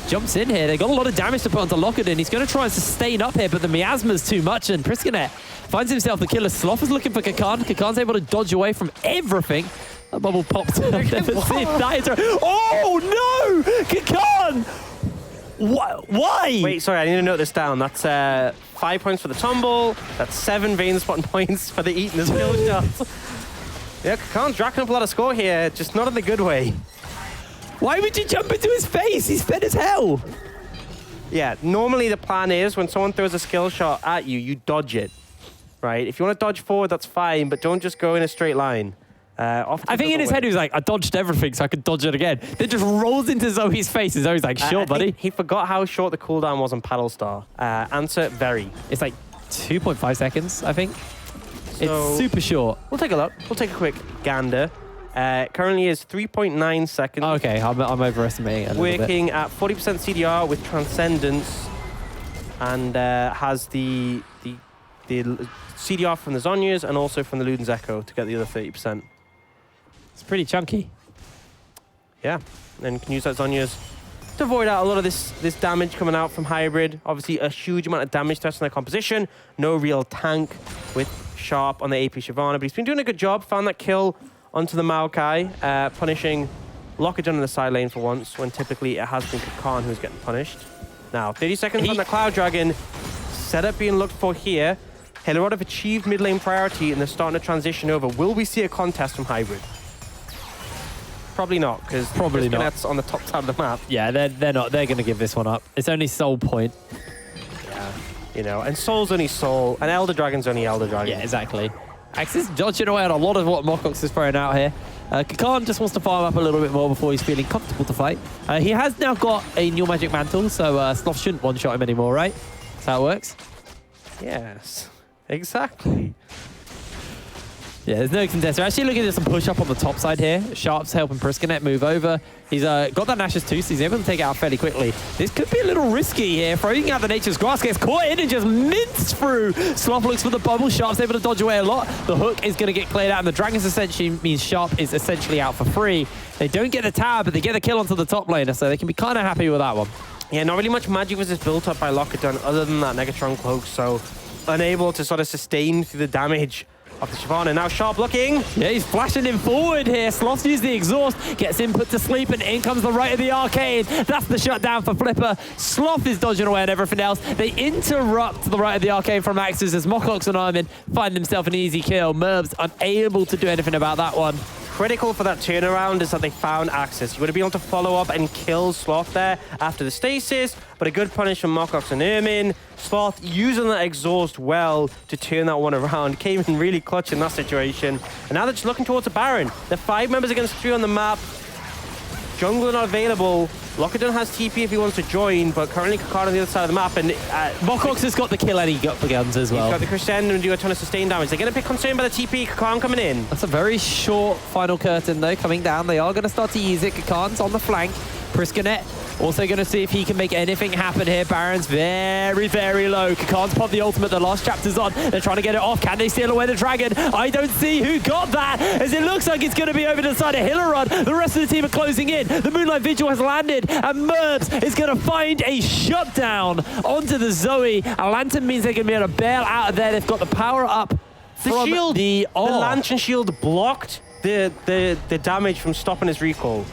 jumps in here. They got a lot of damage to put onto Lockett. He's going to try and sustain up here, but the miasma's too much, and Priskanet finds himself the killer. Sloth is looking for Kakan. Kakan's able to dodge away from everything. That bubble popped. I've never seen that. Oh, no! Kakan! Why? Wait, sorry, I need to note this down. That's 5 points for the tumble. That's 7 Vayne spot points for the eating the skill shots. Yeah, Kakan's racking up a lot of score here, just not in the good way. Why would you jump into his face? He's fed as hell. Yeah, normally the plan is when someone throws a skill shot at you, you dodge it, right? If you want to dodge forward, that's fine, but don't just go in a straight line. I think in his head he was like, I dodged everything so I could dodge it again. Then just rolls into Zoe's face and Zoe's like, sure, buddy. He forgot how short the cooldown was on Paddle Star. Answer, very. It's like 2.5 seconds, I think. So it's super short. We'll take a look. We'll take a quick gander. Currently is 3.9 seconds. Okay, I'm overestimating it a little bit. Working at 40% CDR with Transcendence, and has the CDR from the Zhonya's and also from the Luden's Echo to get the other 30%. It's pretty chunky. Yeah, and can use that Zhonya's to avoid out a lot of this damage coming out from Hybrid. Obviously, a huge amount of damage to us in their composition. No real tank with Sharp on the AP Shyvana, but he's been doing a good job. Found that kill onto the Maokai, punishing Lockett in the side lane for once, when typically it has been Kakan who's getting punished. Now, 30 seconds on the Cloud Dragon. Setup being looked for here. Hillerød have achieved mid lane priority and they're starting to transition over. Will we see a contest from Hybrid? Probably not, because Priskanet's on the top side of the map. Yeah, they're not. They're going to give this one up. It's only Soul Point. Yeah, you know, and Soul's only Soul, and Elder Dragon's only Elder Dragon. Yeah, exactly. Axis dodging away on a lot of what Mokox is throwing out here. Kakan just wants to farm up a little bit more before he's feeling comfortable to fight. He has now got a new Magic Mantle, so Sloth shouldn't one-shot him anymore, right? That's how it works. Yes, exactly. Yeah, there's no contest. We're actually looking at some push-up on the top side here. Sharp's helping Priskanet move over. He's got that Nash's too, so he's able to take it out fairly quickly. This could be a little risky here. Throwing out the Nature's Grass gets caught in and just minced through. Sloth looks for the bubble. Sharp's able to dodge away a lot. The hook is going to get cleared out, and the Dragons essentially means Sharp is essentially out for free. They don't get the tower, but they get the kill onto the top laner, so they can be kind of happy with that one. Yeah, not really much magic was just built up by Lockett other than that Negatron cloak, so unable to sort of sustain through the damage of the Shyvana. Now Sharp looking. Yeah, he's flashing him forward here. Sloth uses the exhaust, gets him put to sleep, and in comes the right of the arcade. That's the shutdown for Flipper. Sloth is dodging away and everything else. They interrupt the right of the arcade from Axis as Mokox and Armin find himself an easy kill. Merbs unable to do anything about that one. Critical for that turnaround is that they found Axis. You would have been able to follow up and kill Sloth there after the stasis, but a good punish from Mokox and Ermin. Sloth using that exhaust well to turn that one around. Came in really clutch in that situation. And now they're just looking towards the Baron. They're 5 members against 3 on the map. Jungler not available. Lockett has TP if he wants to join, but currently Kakan on the other side of the map. And Mokox has got the kill and he got the guns as well. He's got the Crescendo and do a ton of sustain damage. They're getting a bit concerned by the TP. Kakan coming in. That's a very short final curtain though, coming down. They are going to start to use it. Kakan's on the flank. Priskanet Also going to see if he can make anything happen here. Baron's very, very low. Kakan's popped the ultimate. The last chapter's on. They're trying to get it off. Can they steal away the dragon? I don't see who got that, as it looks like it's going to be over to the side of Hillerød. The rest of the team are closing in. The Moonlight Vigil has landed, and Merbs is going to find a shutdown onto the Zoe. A lantern means they're going to be able to bail out of there. They've got the power up from the lantern shield blocked the damage from stopping his recall.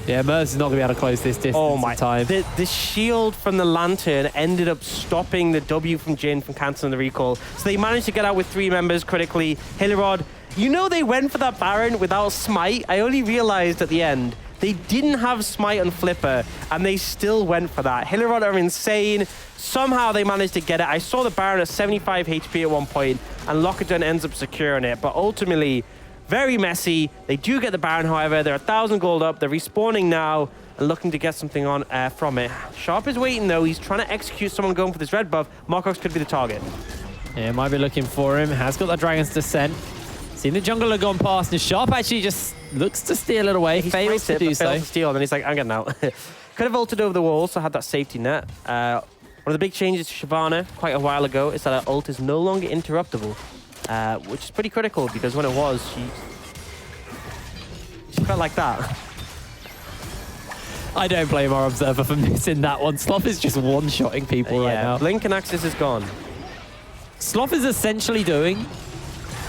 Yeah, Merbs is not going to be able to close this distance in time. The shield from the lantern ended up stopping the W from Jin from cancelling the recall. So they managed to get out with 3 members critically. Hillerød, you know they went for that Baron without Smite. I only realized at the end they didn't have Smite on Flipper, and they still went for that. Hillerød are insane. Somehow they managed to get it. I saw the Baron at 75 HP at one point, and Lockerdon ends up securing it. But ultimately, very messy. They do get the Baron, however. They're 1,000 gold up. They're respawning now and looking to get something on from it. Sharp is waiting, though. He's trying to execute someone going for this red buff. Marcox could be the target. Yeah, might be looking for him. Has got that Dragon's Descent. Seen the jungler gone past, and Sharp actually just looks to steal it away. He fails to do so. Fails to steal, and then he's like, I'm getting out. Could have ulted over the wall, so had that safety net. One of the big changes to Shyvana quite a while ago is that her ult is no longer interruptible, which is pretty critical, because when it was, she felt like that. I don't blame our observer for missing that one. Sloth is just one-shotting people right now. Blink and Axis is gone. Sloth is essentially doing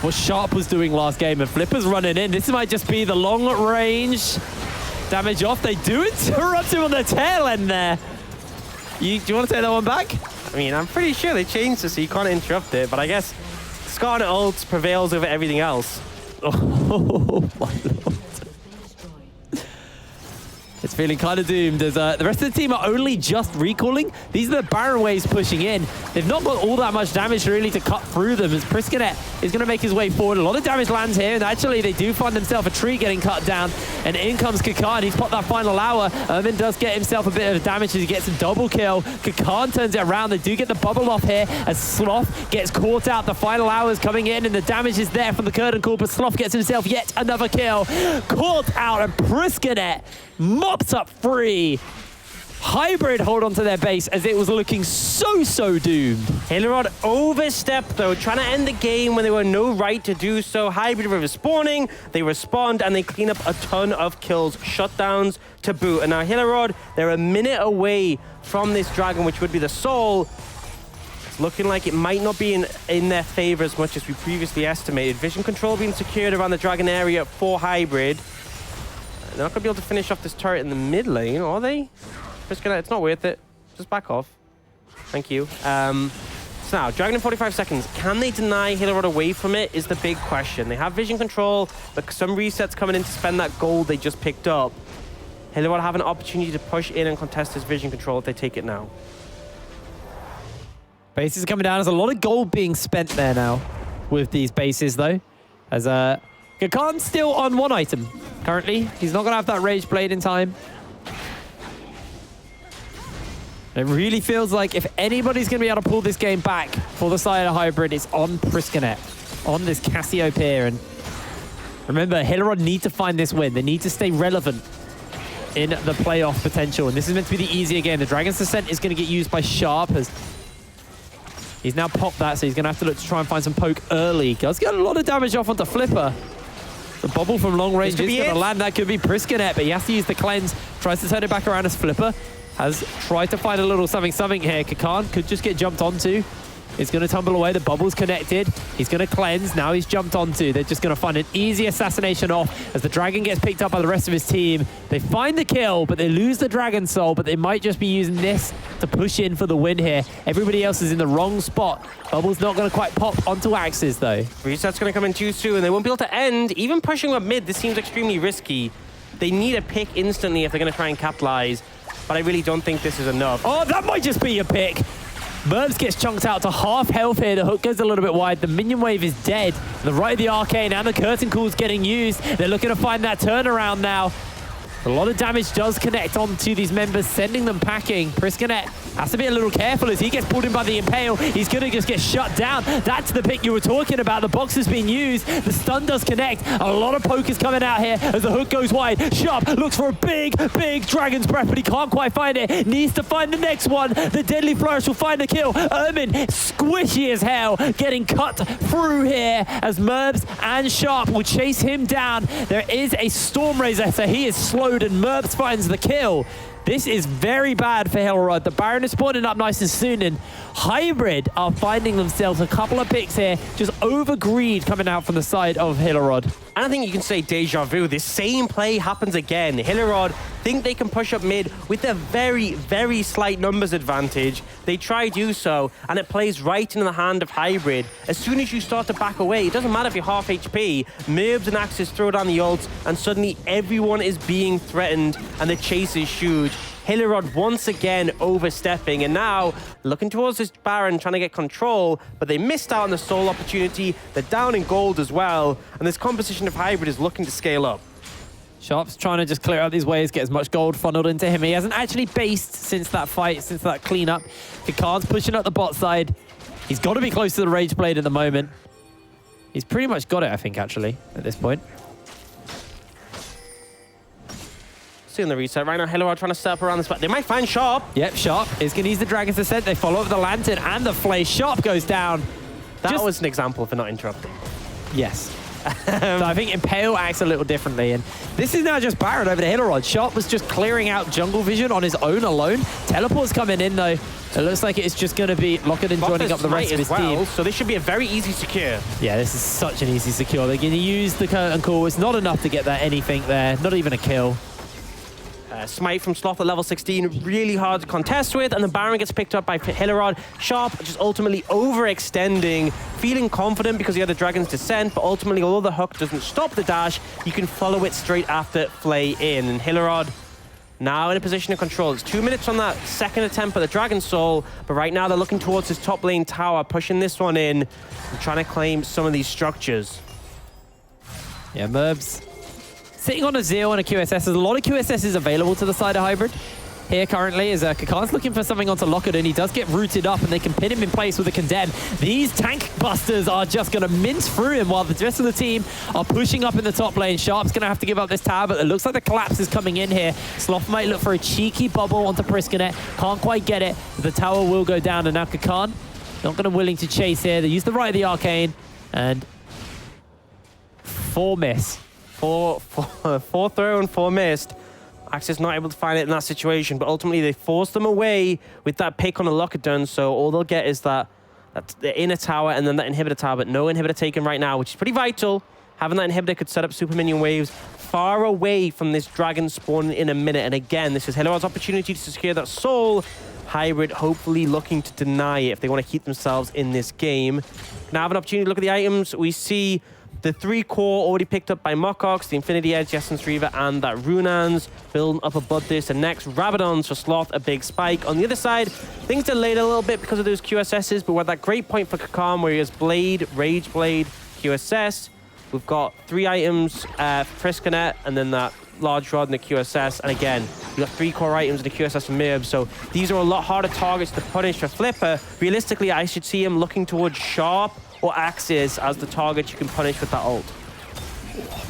what Sharp was doing last game, and Flipper's running in. This might just be the long-range damage off. They do interrupt him on the tail end there. Do you want to take that one back? I mean, I'm pretty sure they changed it so you can't interrupt it, but I guess Skarner ult prevails over everything else. Oh, my Lord. It's feeling kind of doomed as the rest of the team are only just recalling. These are the Baron waves pushing in. They've not got all that much damage really to cut through them, as Priskanet is going to make his way forward. A lot of damage lands here, and actually they do find themselves a tree getting cut down, and in comes Kakan. He's popped that final hour. Ermin does get himself a bit of damage as he gets a double kill. Kakan turns it around. They do get the bubble off here as Sloth gets caught out. The final hour's coming in, and the damage is there from the curtain call, but Sloth gets himself yet another kill. Caught out, and Priskanet mops up free. Hybrid hold on to their base as it was looking so doomed. Hillerød overstepped though, trying to end the game when they were no right to do so. Hybrid were respawning, they respond, and they clean up a ton of kills, shutdowns to boot. And now Hillerød, they're a minute away from this dragon, which would be the soul. It's looking like it might not be in their favor as much as we previously estimated. Vision control being secured around the dragon area for Hybrid. They're not going to be able to finish off this turret in the mid lane, are they? It's not worth it. Just back off. Thank you. So now, Dragon in 45 seconds. Can they deny Hillerød away from it is the big question. They have vision control, but some resets coming in to spend that gold they just picked up. Hillerød have an opportunity to push in and contest this vision control if they take it now. Bases coming down. There's a lot of gold being spent there now with these bases, though. As Kakan's still on one item currently. He's not going to have that Rage Blade in time. It really feels like if anybody's going to be able to pull this game back for the side of Hybrid, it's on Priskanet, on this Cassiopeia. And remember, Hillerød need to find this win. They need to stay relevant in the playoff potential. And this is meant to be the easier game. The Dragon's Descent is going to get used by Sharp as he's now popped that, so he's going to have to look to try and find some poke early. Does get a lot of damage off onto Flipper. The bubble from long range is going to land. That could be Priskanet, but he has to use the cleanse. Tries to turn it back around as Flipper has tried to find a little something here. Kakan could just get jumped onto. It's going to tumble away. The bubble's connected. He's going to cleanse. Now he's jumped onto. They're just going to find an easy assassination off as the dragon gets picked up by the rest of his team. They find the kill, but they lose the dragon soul, but they might just be using this to push in for the win here. Everybody else is in the wrong spot. Bubble's not going to quite pop onto Axes, though. Reset's going to come in too soon. They won't be able to end. Even pushing up mid, this seems extremely risky. They need a pick instantly if they're going to try and capitalize, but I really don't think this is enough. Oh, that might just be your pick. Merbs gets chunked out to half health here. The hook goes a little bit wide. The minion wave is dead. The right of the arcane and the curtain call's getting used. They're looking to find that turnaround now. A lot of damage does connect onto these members, sending them packing. Priskanet has to be a little careful as he gets pulled in by the Impale. He's going to just get shut down. That's the pick you were talking about. The box is being used. The stun does connect. A lot of pokers coming out here as the hook goes wide. Sharp looks for a big Dragon's Breath, but he can't quite find it. Needs to find the next one. The Deadly Flourish will find the kill. Ermin, squishy as hell, getting cut through here as Merbs and Sharp will chase him down. There is a Storm Razor, so he is slowed and Merbs finds the kill. This is very bad for Hillerød. The Baron is spawning up nice and soon, and Hybrid are finding themselves a couple of picks here, just over greed coming out from the side of Hillerød. And I think you can say deja vu. This same play happens again. Hillerød think they can push up mid with a very slight numbers advantage. They try to do so, and it plays right into the hand of Hybrid. As soon as you start to back away, it doesn't matter if you're half HP, Merbs and Axis throw down the ults, and suddenly everyone is being threatened, and the chase is huge. Hillerød once again overstepping, and now looking towards this Baron, trying to get control, but they missed out on the soul opportunity. They're down in gold as well, and this composition of Hybrid is looking to scale up. Sharp's trying to just clear out these waves, get as much gold funneled into him. He hasn't actually based since that fight, since that cleanup. Kakar's pushing up the bot side. He's got to be close to the Rage Blade at the moment. He's pretty much got it, I think, actually, at this point. Seeing the reset right now, Hillerød trying to set up around the spot. They might find Sharp. Yep, Sharp is going to use the Dragon's Descent. They follow up the Lantern and the Flay. Sharp goes down. That was an example for not interrupting. Yes. So I think Impale acts a little differently, and this is now just Baron over to Hillerød. Sharp was just clearing out jungle vision on his own alone. Teleport's coming in though. It looks like it's just going to be Lockett and joining up the rest of his team. So this should be a very easy secure. Yeah, this is such an easy secure. They're going to use the curtain call. It's not enough to get that anything there. Not even a kill. Smite from Sloth at level 16, really hard to contest with, and the Baron gets picked up by Hillerød. Sharp just ultimately overextending, feeling confident because he had the Dragon's Descent, but ultimately, although the hook doesn't stop the dash, you can follow it straight after Flay in. And Hillerød now in a position of control. It's 2 minutes on that second attempt at the Dragon Soul, but right now they're looking towards his top lane tower, pushing this one in, and trying to claim some of these structures. Yeah, Merbs sitting on a Zeal and a QSS. There's a lot of QSSs available to the side of Hybrid. Here currently is Kakar's looking for something onto Lockett, and he does get rooted up, and they can pin him in place with a Condemn. These tank busters are just going to mince through him while the rest of the team are pushing up in the top lane. Sharp's going to have to give up this tower, but it looks like the collapse is coming in here. Sloth might look for a cheeky bubble onto Priskanet. Can't quite get it. The tower will go down, and now Kakar not going to willing to chase here. They use the right of the Arcane, and 4 miss. 4 throw and 4 missed. Axis not able to find it in that situation, but ultimately they force them away with that pick on the Lockett done, so all they'll get is that the inner tower and then that inhibitor tower, but no inhibitor taken right now, which is pretty vital. Having that inhibitor could set up super minion waves far away from this dragon spawning in a minute, and again, this is Hillerød's opportunity to secure that soul. Hybrid hopefully looking to deny it if they want to keep themselves in this game. Now have an opportunity to look at the items. We see the 3 core already picked up by Mokox, the Infinity Edge, Essence Reaver, and that Runans building up above this. And next, Rabadons for Sloth, a big spike. On the other side, things delayed a little bit because of those QSSs, but we're at that great point for Kakar where he has Blade, Rage Blade, QSS. We've got 3 items, Priskanet, and then that large rod and the QSS. And again, we've got 3 core items and the QSS from Mirb. So these are a lot harder targets to punish for Flipper. Realistically, I should see him looking towards Sharp or Axis as the target you can punish with that ult.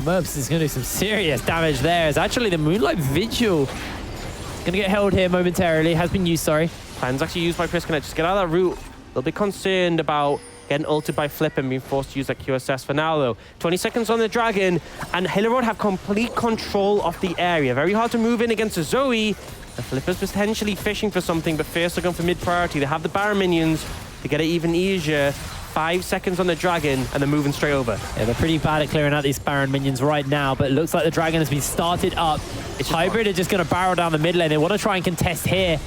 Merbs is going to do some serious damage there. It's actually the Moonlight Vigil. Going to get held here momentarily. Has been used, sorry. Plan's actually used by Priskanet. Just get out of that route. They'll be concerned about getting ulted by Flip and being forced to use that QSS for now, though. 20 seconds on the Dragon, and Hillerød have complete control of the area. Very hard to move in against a Zoe. The Flipper's potentially fishing for something, but first they're going for mid-priority. They have the Baron minions to get it even easier. 5 seconds on the Dragon, and they're moving straight over. Yeah, they're pretty bad at clearing out these Baron minions right now, but it looks like the Dragon has been started up. Hybrid are just going to barrel down the mid lane. They want to try and contest here.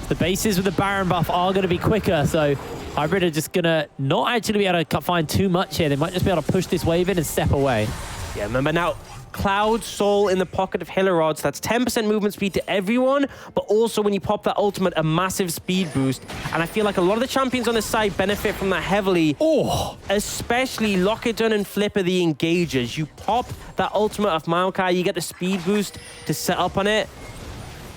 The bases with the Baron buff are going to be quicker, so Hybrid are just going to not actually be able to find too much here. They might just be able to push this wave in and step away. Yeah, remember now, Cloud Soul in the pocket of Hillerød, so that's 10% movement speed to everyone, but also when you pop that ultimate, a massive speed boost. And I feel like a lot of the champions on this side benefit from that heavily. Oh, especially Lockerdon and Flipper, the engagers. You pop that ultimate of Maokai, you get the speed boost to set up on it.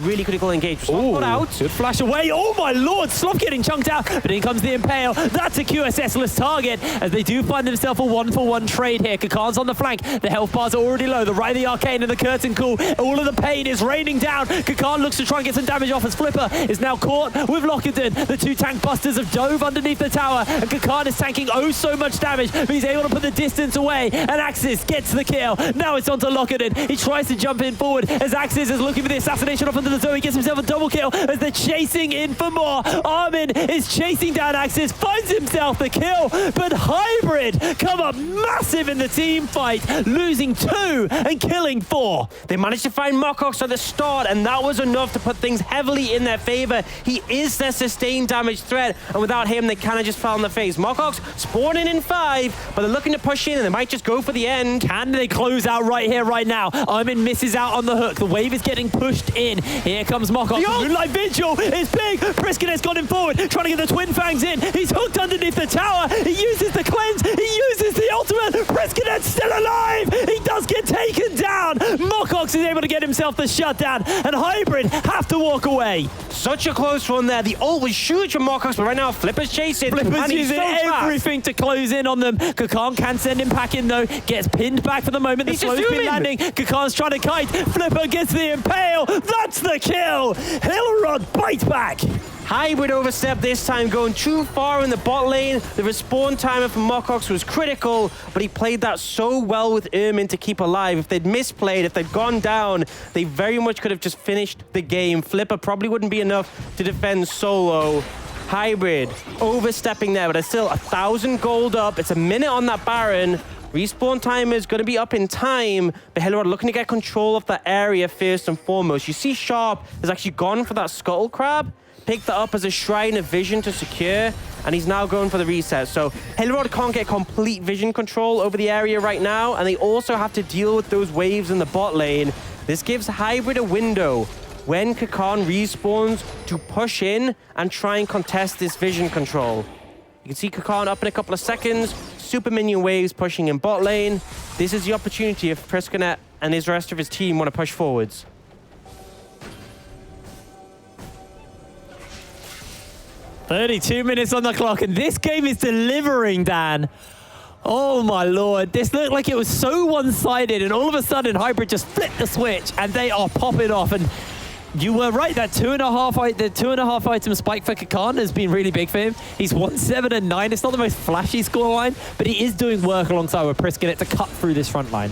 Really critical engage. Sloth out. Good flash away. Oh my lord, Sloth getting chunked out. But in comes the Impale. That's a QSS-less target as they do find themselves a 1-for-1 trade here. Kakan's on the flank. The health bars are already low. The right of the Arcane and the Curtain Call. All of the pain is raining down. Kakan looks to try and get some damage off as Flipper is now caught with Lockerdon. The two tank busters have dove underneath the tower and Kakan is tanking oh so much damage, but he's able to put the distance away and Axis gets the kill. Now it's onto Lockerdon. He tries to jump in forward as Axis is looking for the assassination off into the zone. He gets himself a double kill as they're chasing in for more. Armin is chasing down Axis, finds himself the kill, but Hybrid come up massive in the team fight, losing 2 and killing 4. They managed to find Mokox at the start, and that was enough to put things heavily in their favor. He is their sustained damage threat, and without him, they kind of just fell on the face. Mokox spawning in 5, but they're looking to push in, and they might just go for the end. Can they close out right here, right now? Armin misses out on the hook. The wave is getting pushed in. Here comes Mokox. Moonlight Vigil is big. Priskin has got him forward, trying to get the Twin Fangs in. He's hooked underneath the tower. He uses the cleanse. He uses the ultimate. Priskin's still alive. He does get taken down. Mokox is able to get himself the shutdown, and Hybrid have to walk away. Such a close one there. The ult was huge from Mokox, but right now Flipper's chasing. Flipper's using everything to close in on them. Kakan can send him back in though. Gets pinned back for the moment. The slow's been landing. Kakan's trying to kite. Flipper gets the impale. That's the kill. Hillerød bite back. Hybrid overstep this time, going too far in the bot lane. The respawn timer for Mokox was critical, but he played that so well with Ermin to keep alive. If they'd misplayed, if they'd gone down, they very much could have just finished the game. Flipper probably wouldn't be enough to defend solo. Hybrid overstepping there, but it's still 1,000 gold up. It's a minute on that Baron. Respawn timer is going to be up in time, but Hillerød looking to get control of that area first and foremost. You see Sharp has actually gone for that Scuttle Crab, picked that up as a Shrine of Vision to secure, and he's now going for the reset. So Hillerød can't get complete vision control over the area right now, and they also have to deal with those waves in the bot lane. This gives Hybrid a window when Kakan respawns to push in and try and contest this vision control. You can see Kakan up in a couple of seconds. Super minion waves pushing in bot lane. This is the opportunity if Priskinet and the rest of his team want to push forwards. "32 minutes on the clock, and this game is delivering, Dan. Oh my lord, this looked like it was so one-sided, and all of a sudden Hybrid just flipped the switch, and they are popping off. And you were right, that the 2.5 item spike for Kakan has been really big for him. He's 1-7 and 9. It's not the most flashy scoreline, but he is doing work alongside with Priskinet to cut through this front line.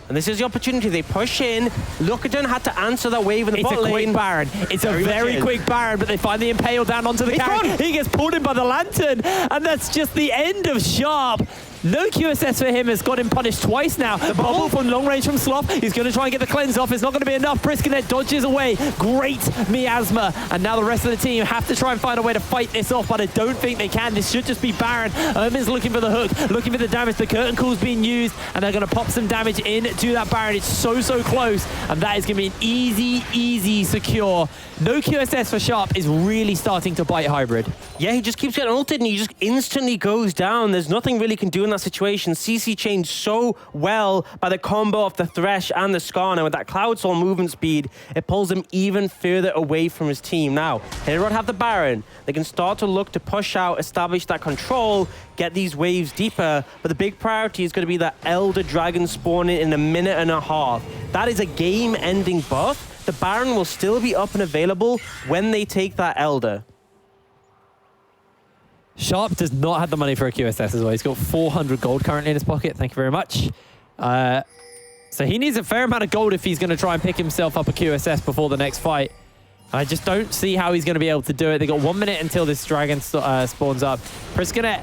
And this is the opportunity. They push in. Lookerdon had to answer that wave in the bot lane. It's a quick Baron. It's a very quick Baron, but they find the Impale down onto the carry. He gets pulled in by the Lantern, and that's just the end of Sharp. No QSS for him has got him punished twice now. The bubble from long range from Sloth. He's going to try and get the cleanse off. It's not going to be enough. Priskinet dodges away. Great miasma. And now the rest of the team have to try and find a way to fight this off, but I don't think they can. This should just be Baron. Ermin's looking for the hook, looking for the damage. The curtain call's being used, and they're going to pop some damage into that Baron. It's so close, and that is going to be an easy secure. No QSS for Sharp is really starting to bite Hybrid. Yeah, he just keeps getting ulted, and he just instantly goes down. There's nothing really can do in that situation. CC changed so well by the combo of the Thresh and the Skarner. With that Cloud Soul movement speed, it pulls him even further away from his team. Now, Hillerød have the Baron. They can start to look to push out, establish that control, get these waves deeper, but the big priority is going to be that Elder Dragon spawning in a minute and a half. That is a game-ending buff. The Baron will still be up and available when they take that Elder. Sharp does not have the money for a QSS as well. He's got 400 gold currently in his pocket. Thank you very much. So he needs a fair amount of gold if he's going to try and pick himself up a QSS before the next fight. I just don't see how he's going to be able to do it. They got 1 minute until this dragon spawns up. Priskinet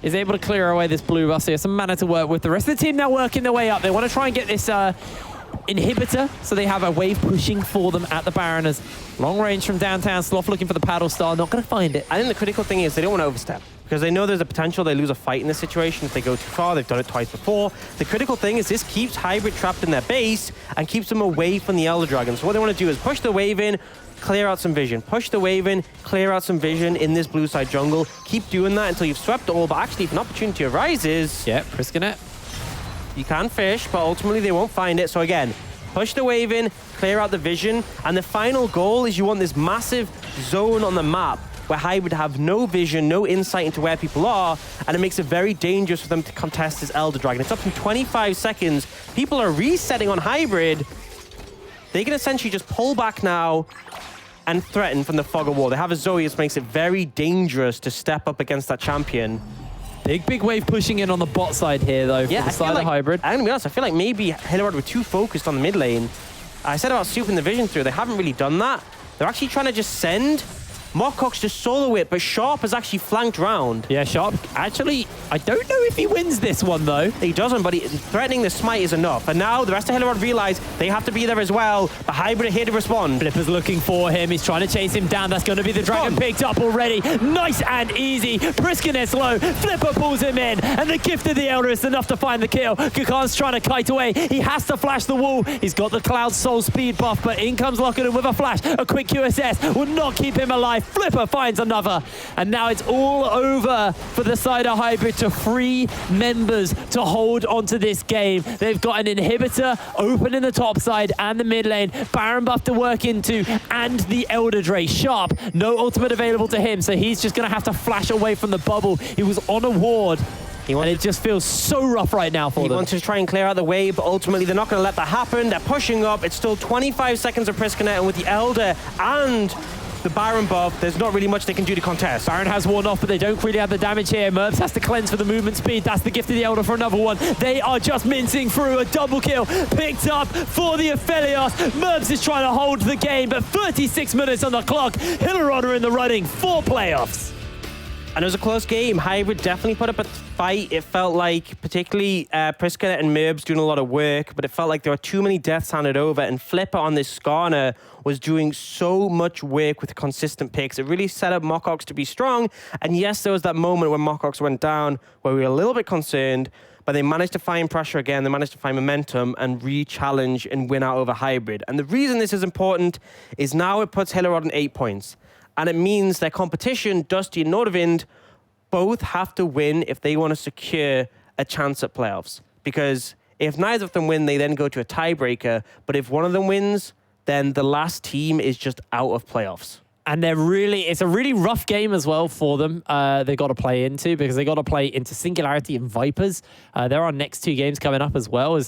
is able to clear away this blue buff. So he has some mana to work with. The rest of the team now working their way up. They want to try and get this inhibitor, so they have a wave pushing for them at the Baroners. Long range from downtown. Sloth looking for the paddle star, not going to find it. I think the critical thing is they don't want to overstep. because they know there's a potential they lose a fight in this situation if they go too far. They've done it twice before. The critical thing is this keeps Hybrid trapped in their base and keeps them away from the Elder Dragon. So what they want to do is push the wave in, clear out some vision. Push the wave in, clear out some vision in this blue side jungle. Keep doing that until you've swept all, but actually if an opportunity arises... Yeah, risking it. You can fish, but ultimately they won't find it. So again, push the wave in, clear out the vision, and the final goal is you want this massive zone on the map where Hybrid have no vision, no insight into where people are, and it makes it very dangerous for them to contest this Elder Dragon. It's up in 25 seconds. People are resetting on Hybrid. They can essentially just pull back now and threaten from the fog of war. They have a Zoe, which makes it very dangerous to step up against that champion. Big wave pushing in on the bot side here, though, for the side of Hybrid. I'm gonna be honest, I feel like maybe Hillerød were too focused on the mid lane. I said about swooping the vision through. They haven't really done that. They're actually trying to just send. Mockcock's just solo it, but Sharp has actually flanked round. Yeah, Sharp. Actually, I don't know if he wins this one, though. He doesn't, but threatening the smite is enough. And now the rest of Hillerød realize they have to be there as well. But Hybrid are here to respond. Flipper's looking for him. He's trying to chase him down. That's going to be the dragon picked up already. Nice and easy. Priskinet's low. Flipper pulls him in. And the gift of the Elder is enough to find the kill. Kakan's trying to kite away. He has to flash the wall. He's got the Cloud Soul speed buff, but in comes Lockerton with a flash. A quick QSS will not keep him alive. Flipper finds another. And now it's all over for the side of Hybrid to free members to hold onto this game. They've got an inhibitor open in the top side and the mid lane. Baron buff to work into and the Elder Dray. Sharp, no ultimate available to him, so he's just going to have to flash away from the bubble. He was on a ward. And it just feels so rough right now for them. He wants to try and clear out the wave, but ultimately they're not going to let that happen. They're pushing up. It's still 25 seconds of Priskinet, and with the Elder and the Baron buff, there's not really much they can do to contest. Baron has worn off, but they don't really have the damage here. Merbs has to cleanse for the movement speed. That's the gift of the Elder for another one. They are just mincing through. A double kill picked up for the Aphelios. Merbs is trying to hold the game, but 36 minutes on the clock. Hillerød are in the running for playoffs. And it was a close game. Hybrid definitely put up a fight. It felt like, particularly Priskinet and Merbs doing a lot of work, but it felt like there were too many deaths handed over, and Flipper on this Skarner was doing so much work with consistent picks. It really set up Mockcock to be strong. And yes, there was that moment when Mockcock went down where we were a little bit concerned, but they managed to find pressure again. They managed to find momentum and re-challenge and win out over Hybrid. And the reason this is important is now it puts Hillerød on 8 points. And it means their competition, Dusty and Nordavind, both have to win if they want to secure a chance at playoffs. Because if neither of them win, they then go to a tiebreaker. But if one of them wins, then the last team is just out of playoffs. And it's a really rough game as well for them. They got to play into, because they got to play into Singularity and Vipers. There are next 2 games coming up as well.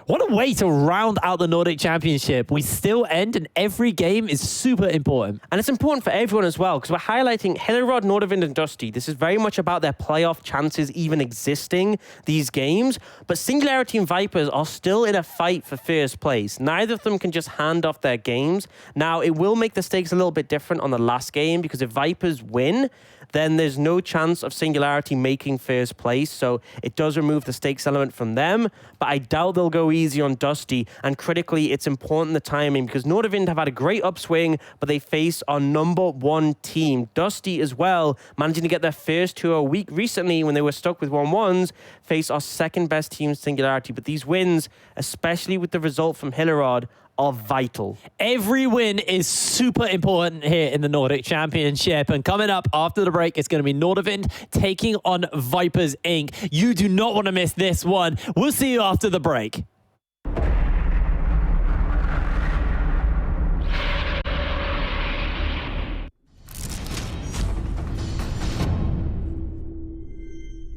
What a way to round out the Nordic Championship. We still end, and every game is super important. And it's important for everyone as well, because we're highlighting Hillerød, Nordavind, and Dusty. This is very much about their playoff chances even existing, these games. But Singularity and Vipers are still in a fight for first place. Neither of them can just hand off their games. Now, it will make the stakes a little bit different on the last game, because if Vipers win, then there's no chance of Singularity making first place. So it does remove the stakes element from them, but I doubt they'll go easy on Dusty. And critically, it's important the timing, because Nordavind have had a great upswing, but they face our #1 team. Dusty as well, managing to get their first 2 week recently when they were stuck with 1-1s, face our second best team, Singularity. But these wins, especially with the result from Hillerød, are vital. Every win is super important here in the Nordic Championship. And coming up after the break, it's going to be Nordavind taking on Vipers Inc. You do not want to miss this one. We'll see you after the break.